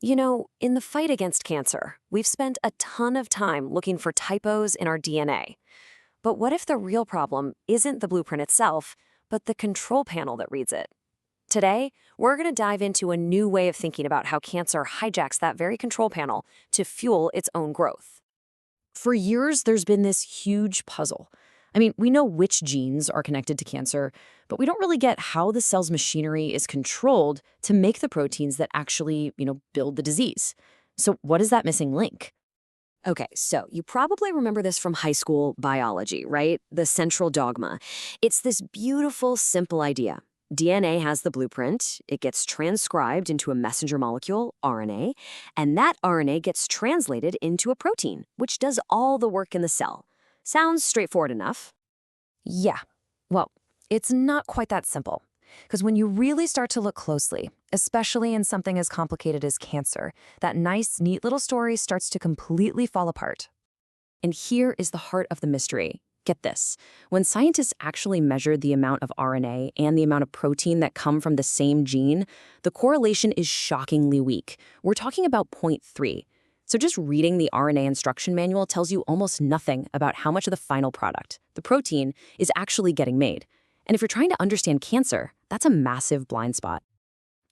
You know, in the fight against cancer, we've spent a ton of time looking for typos in our DNA. But what if the real problem isn't the blueprint itself, but the control panel that reads it? Today, we're going to dive into a new way of thinking about how cancer hijacks that very control panel to fuel its own growth. For years, there's been this huge puzzle. I mean, we know which genes are connected to cancer, but we don't really get how the cell's machinery is controlled to make the proteins that actually, build the disease. So what is that missing link? Okay, so you probably remember this from high school biology, right? The central dogma. It's this beautiful, simple idea. DNA has the blueprint, it gets transcribed into a messenger molecule, RNA, and that RNA gets translated into a protein, which does all the work in the cell. Sounds straightforward enough. Yeah, well, it's not quite that simple. Because when you really start to look closely, especially in something as complicated as cancer, that nice, neat little story starts to completely fall apart. And here is the heart of the mystery. Get this. When scientists actually measured the amount of RNA and the amount of protein that come from the same gene, the correlation is shockingly weak. We're talking about 0.3. So just reading the RNA instruction manual tells you almost nothing about how much of the final product, the protein, is actually getting made. And if you're trying to understand cancer, that's a massive blind spot.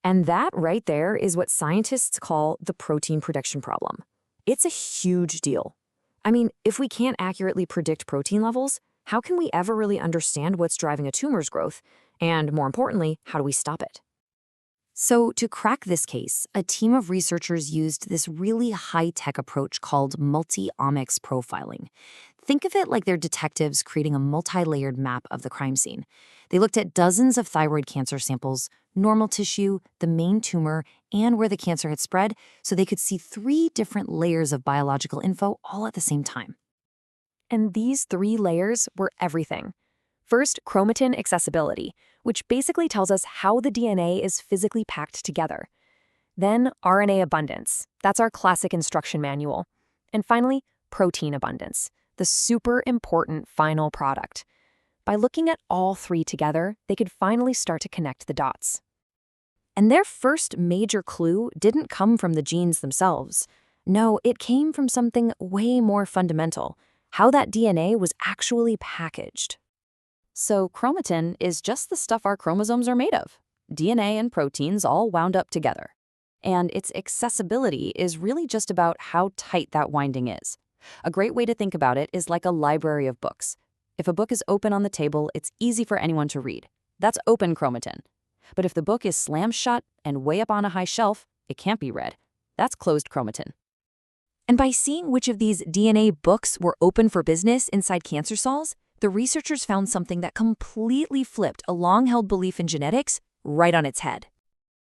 And that right there is what scientists call the protein prediction problem. It's a huge deal. I mean, if we can't accurately predict protein levels, how can we ever really understand what's driving a tumor's growth? And more importantly, how do we stop it? So to crack this case, a team of researchers used this really high-tech approach called multi-omics profiling. Think of it like they're detectives creating a multi-layered map of the crime scene. They looked at dozens of thyroid cancer samples, normal tissue, the main tumor, and where the cancer had spread, so they could see 3 different layers of biological info all at the same time. And these 3 layers were everything. First, chromatin accessibility, which basically tells us how the DNA is physically packed together. Then RNA abundance, that's our classic instruction manual. And finally, protein abundance, the super important final product. By looking at all 3 together, they could finally start to connect the dots. And their first major clue didn't come from the genes themselves. No, it came from something way more fundamental, how that DNA was actually packaged. So chromatin is just the stuff our chromosomes are made of. DNA and proteins all wound up together. And its accessibility is really just about how tight that winding is. A great way to think about it is like a library of books. If a book is open on the table, it's easy for anyone to read. That's open chromatin. But if the book is slammed shut and way up on a high shelf, it can't be read. That's closed chromatin. And by seeing which of these DNA books were open for business inside cancer cells, the researchers found something that completely flipped a long-held belief in genetics right on its head.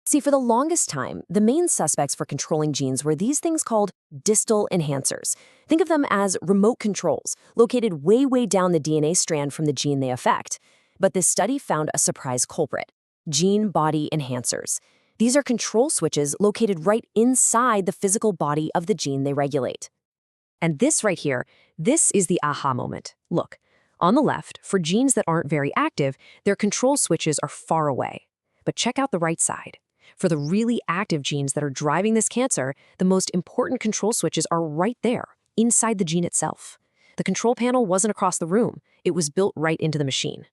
See, for the longest time, the main suspects for controlling genes were these things called distal enhancers. Think of them as remote controls, located way down the DNA strand from the gene they affect. But this study found a surprise culprit: gene body enhancers. These are control switches located right inside the physical body of the gene they regulate. And this right here, this is the aha moment. Look. On the left, for genes that aren't very active, their control switches are far away. But check out the right side. For the really active genes that are driving this cancer, the most important control switches are right there, inside the gene itself. The control panel wasn't across the room. It was built right into the machine.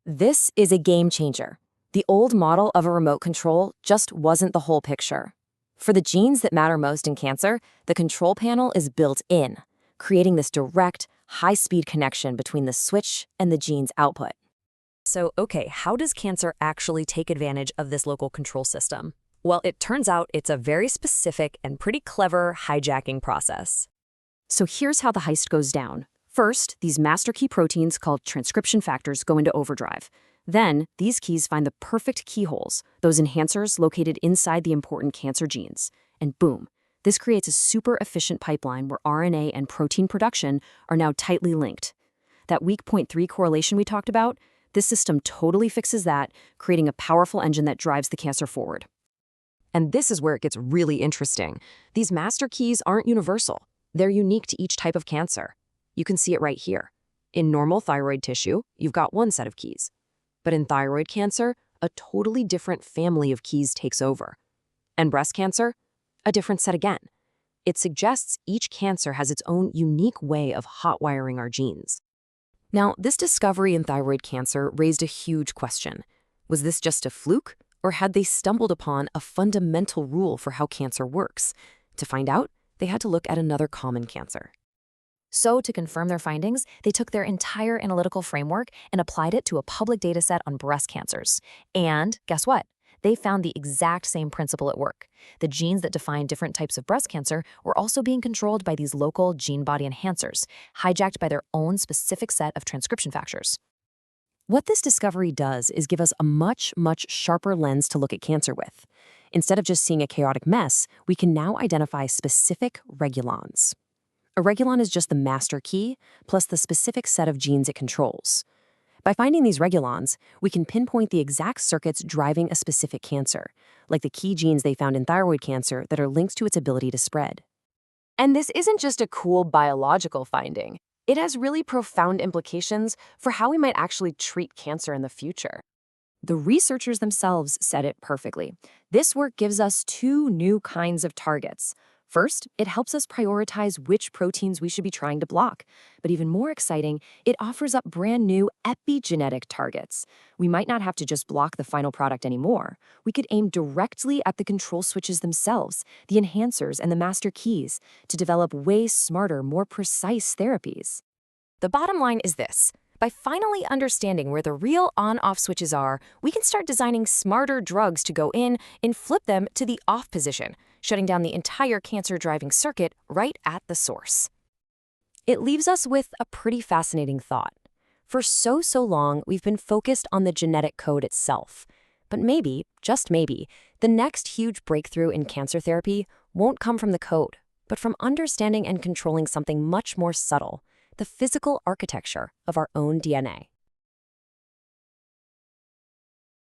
This is a game changer. The old model of a remote control just wasn't the whole picture. For the genes that matter most in cancer, the control panel is built in, creating this direct, high-speed connection between the switch and the gene's output. So, okay, how does cancer actually take advantage of this local control system? Well, it turns out it's a very specific and pretty clever hijacking process. So here's how the heist goes down. First, these master key proteins called transcription factors go into overdrive. Then, these keys find the perfect keyholes, those enhancers located inside the important cancer genes. And boom. This creates a super efficient pipeline where RNA and protein production are now tightly linked. That weak 0.3 correlation we talked about, this system totally fixes that, creating a powerful engine that drives the cancer forward. And this is where it gets really interesting. These master keys aren't universal. They're unique to each type of cancer. You can see it right here. In normal thyroid tissue, you've got one set of keys. But in thyroid cancer, a totally different family of keys takes over. And breast cancer? a different set again. It suggests each cancer has its own unique way of hot-wiring our genes. Now, this discovery in thyroid cancer raised a huge question. Was this just a fluke, or had they stumbled upon a fundamental rule for how cancer works? To find out, they had to look at another common cancer. So, to confirm their findings, they took their entire analytical framework and applied it to a public dataset on breast cancers. And guess what? They found the exact same principle at work. The genes that define different types of breast cancer were also being controlled by these local gene body enhancers, hijacked by their own specific set of transcription factors. What this discovery does is give us a much, much sharper lens to look at cancer with. Instead of just seeing a chaotic mess, we can now identify specific regulons. A regulon is just the master key, plus the specific set of genes it controls. By finding these regulons, we can pinpoint the exact circuits driving a specific cancer, like the key genes they found in thyroid cancer that are linked to its ability to spread. And this isn't just a cool biological finding. It has really profound implications for how we might actually treat cancer in the future. The researchers themselves said it perfectly. This work gives us two new kinds of targets. First, it helps us prioritize which proteins we should be trying to block. But even more exciting, it offers up brand new epigenetic targets. We might not have to just block the final product anymore. We could aim directly at the control switches themselves, the enhancers and the master keys, to develop way smarter, more precise therapies. The bottom line is this. By finally understanding where the real on-off switches are, we can start designing smarter drugs to go in and flip them to the off position, shutting down the entire cancer-driving circuit right at the source. It leaves us with a pretty fascinating thought. For so long, we've been focused on the genetic code itself. But maybe, just maybe, the next huge breakthrough in cancer therapy won't come from the code, but from understanding and controlling something much more subtle, the physical architecture of our own DNA.